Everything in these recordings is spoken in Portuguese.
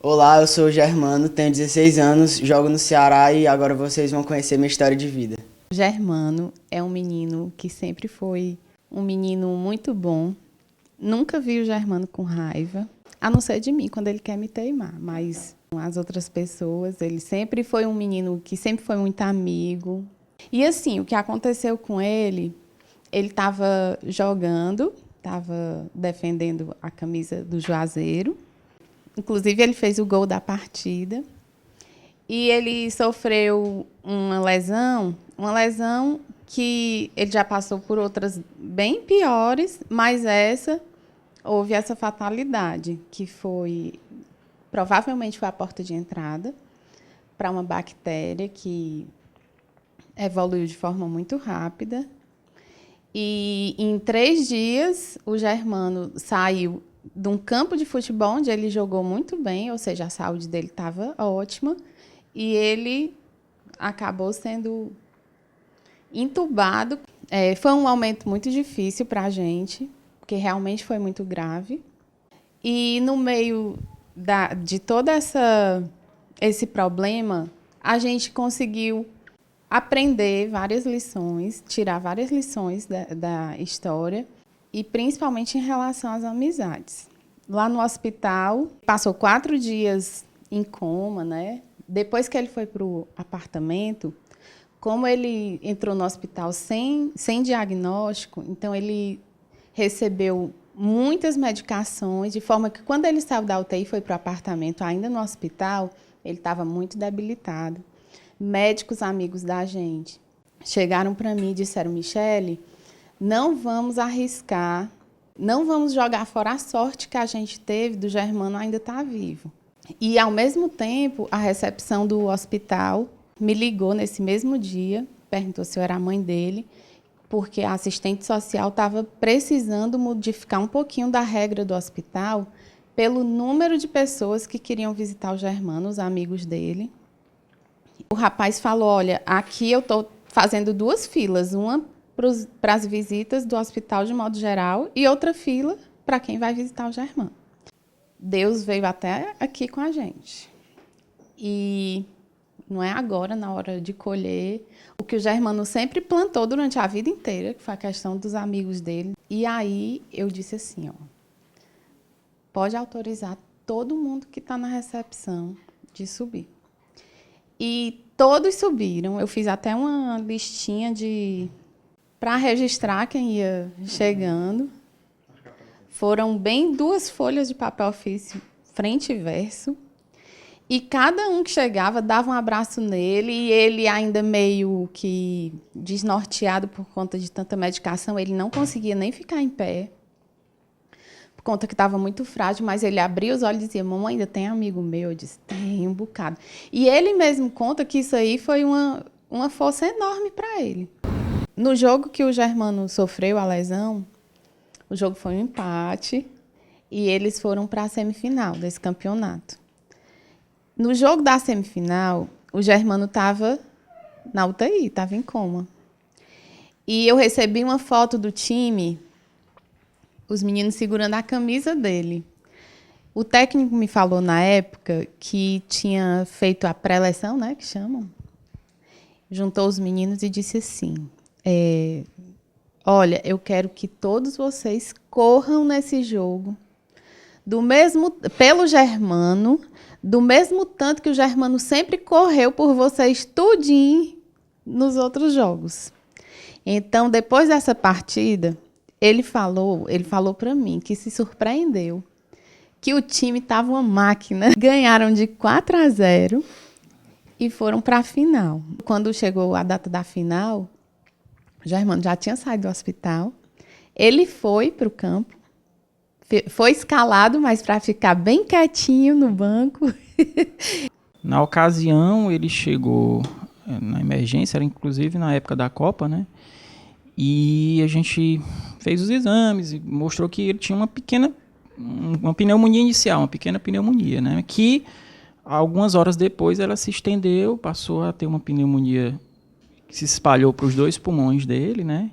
Olá, eu sou o Germano, tenho 16 anos, jogo no Ceará e agora vocês vão conhecer minha história de vida. Germano é um menino que sempre foi um menino muito bom. Nunca vi o Germano com raiva, a não ser de mim, quando ele quer me teimar. Mas com as outras pessoas, ele sempre foi um menino que sempre foi muito amigo. E assim, o que aconteceu com ele estava jogando, estava defendendo a camisa do Juazeiro. Inclusive, ele fez o gol da partida. E ele sofreu uma lesão que ele já passou por outras bem piores, mas houve essa fatalidade, que provavelmente foi a porta de entrada para uma bactéria que evoluiu de forma muito rápida. E em 3 dias, o Germano saiu de um campo de futebol onde ele jogou muito bem, ou seja, a saúde dele estava ótima, e ele acabou sendo entubado. Foi um momento muito difícil para a gente, porque realmente foi muito grave. E no meio de todo esse problema, a gente conseguiu aprender várias lições, tirar várias lições da história, e principalmente em relação às amizades. Lá no hospital, passou 4 dias em coma, né? Depois que ele foi para o apartamento, como ele entrou no hospital sem diagnóstico, então ele recebeu muitas medicações, de forma que quando ele saiu da UTI e foi para o apartamento, ainda no hospital, ele estava muito debilitado. Médicos amigos da gente chegaram para mim e disseram: Michele, não vamos arriscar, não vamos jogar fora a sorte que a gente teve do Germano ainda estar vivo. E, ao mesmo tempo, a recepção do hospital me ligou nesse mesmo dia, perguntou se eu era a mãe dele, porque a assistente social estava precisando modificar um pouquinho da regra do hospital pelo número de pessoas que queriam visitar o Germano, os amigos dele. O rapaz falou: olha, aqui eu estou fazendo 2 filas, uma para as visitas do hospital de modo geral e outra fila para quem vai visitar o Germano. Deus veio até aqui com a gente. E não é agora, na hora de colher, o que o Germano sempre plantou durante a vida inteira, que foi a questão dos amigos dele. E aí eu disse assim, ó, pode autorizar todo mundo que está na recepção de subir. E todos subiram. Eu fiz até uma listinha para registrar quem ia chegando. Foram bem 2 folhas de papel ofício, frente e verso. E cada um que chegava dava um abraço nele, e ele ainda meio que desnorteado por conta de tanta medicação, ele não conseguia nem ficar em pé, por conta que estava muito frágil, mas ele abria os olhos e dizia: mamãe, ainda tem amigo meu? Eu disse: tem um bocado. E ele mesmo conta que isso aí foi uma força enorme para ele. No jogo que o Germano sofreu a lesão, o jogo foi um empate e eles foram para a semifinal desse campeonato. No jogo da semifinal, o Germano estava na UTI, estava em coma. E eu recebi uma foto do time, os meninos segurando a camisa dele. O técnico me falou na época que tinha feito a pré-eleção, né, que chamam. Juntou os meninos e disse assim: olha, eu quero que todos vocês corram nesse jogo pelo Germano, do mesmo tanto que o Germano sempre correu por vocês tudinho nos outros jogos. Então, depois dessa partida, ele falou para mim que se surpreendeu, que o time estava uma máquina. Ganharam de 4-0 e foram para a final. Quando chegou a data da final, o Germano já tinha saído do hospital. Ele foi para o campo, foi escalado, mas para ficar bem quietinho no banco. Na ocasião, ele chegou na emergência, era inclusive na época da Copa, né? E a gente fez os exames e mostrou que ele tinha uma pneumonia inicial, uma pequena pneumonia, né? Que algumas horas depois ela se estendeu, passou a ter uma pneumonia que se espalhou para os 2 pulmões dele, né?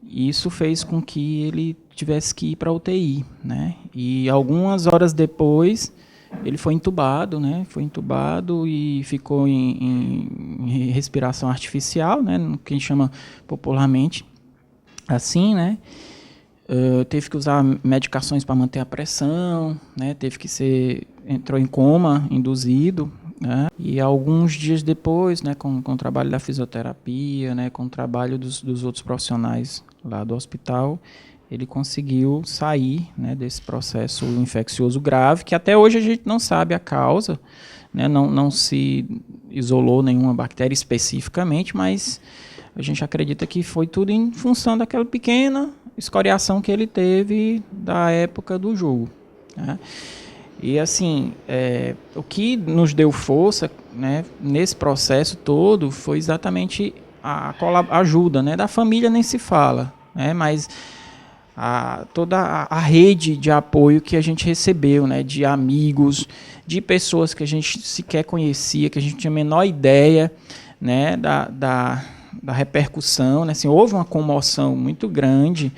E isso fez com que ele tivesse que ir para a UTI, né? E algumas horas depois ele foi entubado, né? Foi entubado e ficou em respiração artificial, né? No que a gente chama popularmente assim, né? Teve que usar medicações para manter a pressão, né? Entrou em coma induzido, né? E alguns dias depois, né, com o trabalho da fisioterapia, né, com o trabalho dos outros profissionais lá do hospital, ele conseguiu sair, né, desse processo infeccioso grave, que até hoje a gente não sabe a causa, né? Não se isolou nenhuma bactéria especificamente, mas a gente acredita que foi tudo em função daquela pequena escoriação que ele teve da época do jogo, né? E assim, o que nos deu força, né, nesse processo todo foi exatamente a ajuda, né, da família, nem se fala, né, mas toda a rede de apoio que a gente recebeu, né, de amigos, de pessoas que a gente sequer conhecia, que a gente tinha a menor ideia, né, da repercussão, né, assim, houve uma comoção muito grande,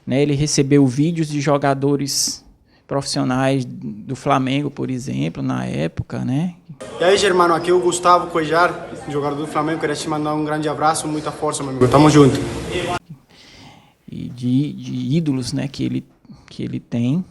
né, ele recebeu vídeos de jogadores profissionais do Flamengo, por exemplo, na época, né. E aí, Germano, aqui é o Gustavo Cuellar, jogador do Flamengo, queria te mandar um grande abraço, muita força, meu amigo, tamo junto. E de ídolos, né, que ele tem.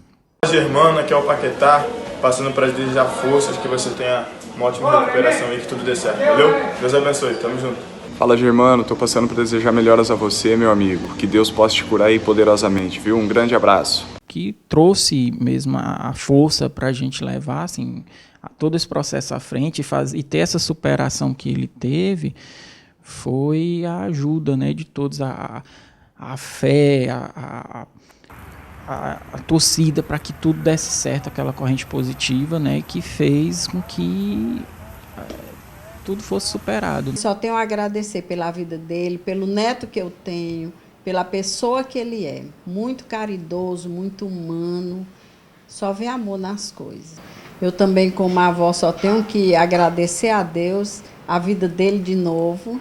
Germano, aqui é o Paquetá, passando para desejar forças, que você tenha uma ótima recuperação e que tudo dê certo, valeu? Deus abençoe, tamo junto. Fala, Germano, tô passando para desejar melhoras a você, meu amigo. Que Deus possa te curar aí poderosamente, viu? Um grande abraço. Que trouxe mesmo a força para a gente levar assim, todo esse processo à frente e ter essa superação que ele teve foi a ajuda, né, de todos, a fé, a torcida para que tudo desse certo, aquela corrente positiva, né, que fez com que tudo fosse superado. Só tenho a agradecer pela vida dele, pelo neto que eu tenho, pela pessoa que ele é. Muito caridoso, muito humano, só vê amor nas coisas. Eu também, como avó, só tenho que agradecer a Deus a vida dele de novo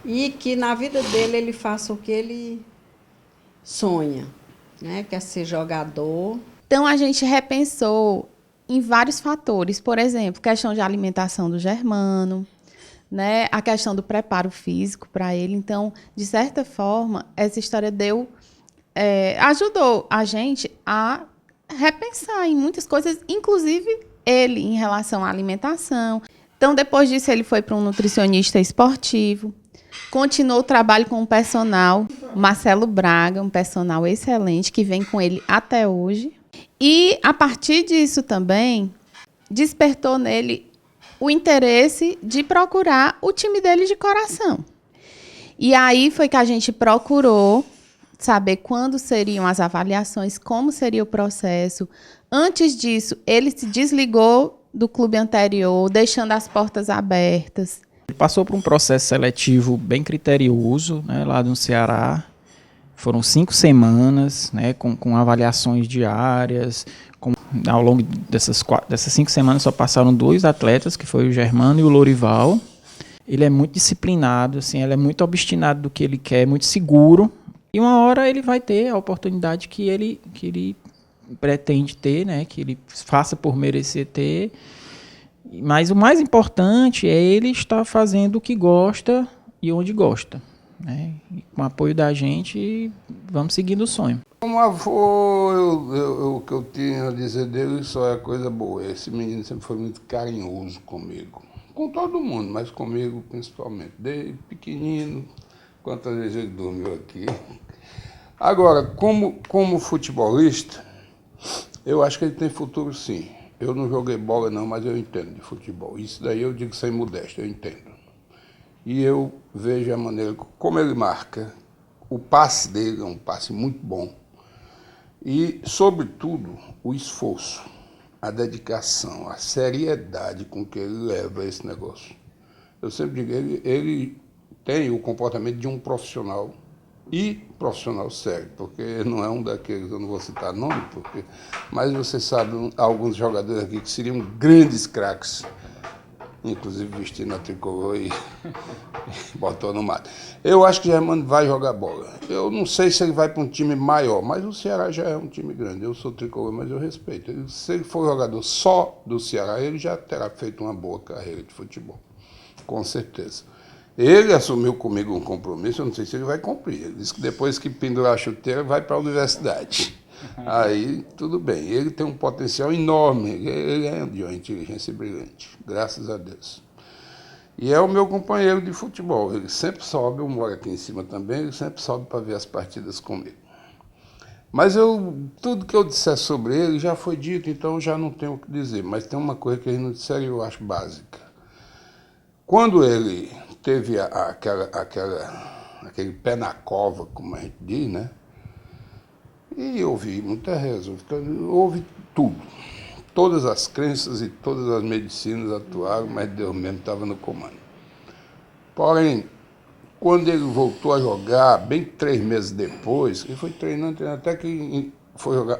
e que na vida dele ele faça o que ele sonha, né? Quer ser jogador. Então, a gente repensou em vários fatores. Por exemplo, questão de alimentação do Germano, né? A questão do preparo físico para ele. Então, de certa forma, essa história ajudou a gente a repensar em muitas coisas, inclusive ele, em relação à alimentação. Então, depois disso, ele foi para um nutricionista esportivo, continuou o trabalho com o personal, Marcelo Braga, um personal excelente, que vem com ele até hoje. E, a partir disso também, despertou nele o interesse de procurar o time dele de coração. E aí foi que a gente procurou saber quando seriam as avaliações, como seria o processo. Antes disso, ele se desligou do clube anterior, deixando as portas abertas. Ele passou por um processo seletivo bem criterioso, né, lá no Ceará. Foram 5 semanas, né, com avaliações diárias. Ao longo dessas 5 semanas só passaram 2 atletas, que foi o Germano e o Lorival. Ele é muito disciplinado, assim, ele é muito obstinado do que ele quer, muito seguro. E uma hora ele vai ter a oportunidade que ele pretende ter, né, que ele faça por merecer ter. Mas o mais importante é ele estar fazendo o que gosta e onde gosta, né? E com o apoio da gente, vamos seguindo o sonho. Como avô, o que eu tinha a dizer dele só é coisa boa. Esse menino sempre foi muito carinhoso comigo. Com todo mundo, mas comigo principalmente. Desde pequenino, quantas vezes ele dormiu aqui. Agora, como futebolista, eu acho que ele tem futuro sim. Eu não joguei bola não, mas eu entendo de futebol. Isso daí eu digo sem modéstia, eu entendo. E eu vejo a maneira como ele marca. O passe dele é um passe muito bom. E, sobretudo, o esforço, a dedicação, a seriedade com que ele leva esse negócio. Eu sempre digo, ele tem o comportamento de um profissional e profissional sério, porque não é um daqueles, eu não vou citar nome, mas você sabe, alguns jogadores aqui que seriam grandes craques, inclusive vestindo a tricolor e botou no mato. Eu acho que o Germano vai jogar bola. Eu não sei se ele vai para um time maior, mas o Ceará já é um time grande. Eu sou tricolor, mas eu respeito. Se ele for jogador só do Ceará, ele já terá feito uma boa carreira de futebol, com certeza. Ele assumiu comigo um compromisso, eu não sei se ele vai cumprir. Ele disse que depois que pendurar a chuteira, vai para a universidade. Aí, tudo bem. Ele tem um potencial enorme. Ele é de uma inteligência brilhante, graças a Deus. E é o meu companheiro de futebol. Ele sempre sobe, eu moro aqui em cima também, ele sempre sobe para ver as partidas comigo. Mas tudo que eu disser sobre ele já foi dito, então eu já não tenho o que dizer. Mas tem uma coisa que eles não disseram e eu acho básica. Quando ele teve aquele pé na cova, como a gente diz, né? E houve muita reza, houve tudo. Todas as crenças e todas as medicinas atuaram, mas Deus mesmo estava no comando. Porém, quando ele voltou a jogar, bem 3 meses depois, ele foi treinando, até que foi jogar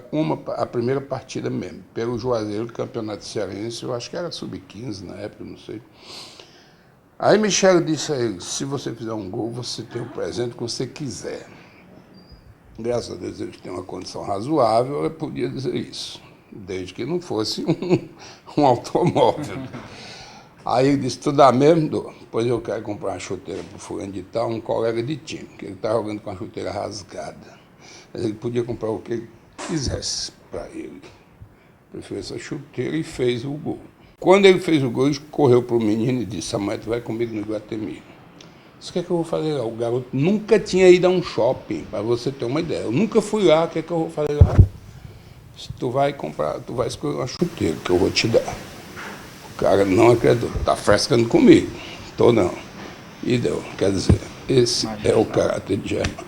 a primeira partida mesmo, pelo Juazeiro do Campeonato Cearense, eu acho que era sub-15 na época, não sei. Aí Michel disse a ele, se você fizer um gol, você tem o presente que você quiser. Graças a Deus ele tem uma condição razoável, eu podia dizer isso, desde que não fosse um automóvel. Aí ele disse, tu dá mesmo, dou? Pois eu quero comprar uma chuteira para o fulano de tal, um colega de time, que ele está jogando com a chuteira rasgada. Mas ele podia comprar o que ele quisesse para ele. Preferiu essa chuteira e fez o gol. Quando ele fez o gol, ele correu para o menino e disse, amanhã tu vai comigo no Iguatemi. O que é que eu vou fazer lá? O garoto nunca tinha ido a um shopping, para você ter uma ideia. Eu nunca fui lá, o que é que eu vou fazer lá? Tu vai comprar, tu vai escolher uma chuteira que eu vou te dar. O cara não acreditou, tá frescando comigo. Tô não. E deu, quer dizer, esse é o caráter de Germano.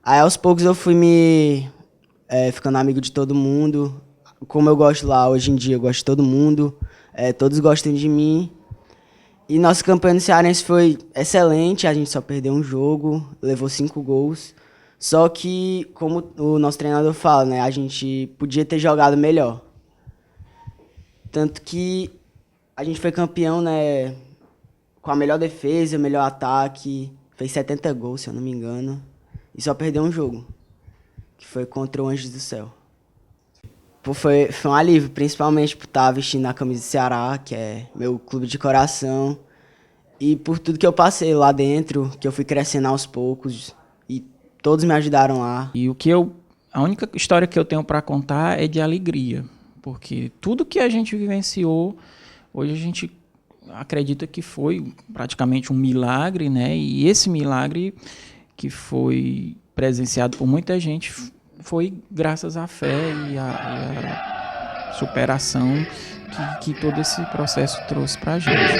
Aí aos poucos eu fui ficando amigo de todo mundo. Como eu gosto lá, hoje em dia eu gosto de todo mundo. Todos gostam de mim. E nossa campanha no Cearense foi excelente, a gente só perdeu um jogo, levou 5 gols. Só que, como o nosso treinador fala, né, a gente podia ter jogado melhor. Tanto que a gente foi campeão, né, com a melhor defesa, o melhor ataque, fez 70 gols, se eu não me engano, e só perdeu um jogo, que foi contra o Anjos do Céu. Foi um alívio, principalmente por estar vestindo a camisa do Ceará, que é meu clube de coração, e por tudo que eu passei lá dentro, que eu fui crescendo aos poucos, e todos me ajudaram lá. E a única história que eu tenho para contar é de alegria, porque tudo que a gente vivenciou, hoje a gente acredita que foi praticamente um milagre, né? E esse milagre que foi presenciado por muita gente foi graças à fé e à superação que todo esse processo trouxe para a gente.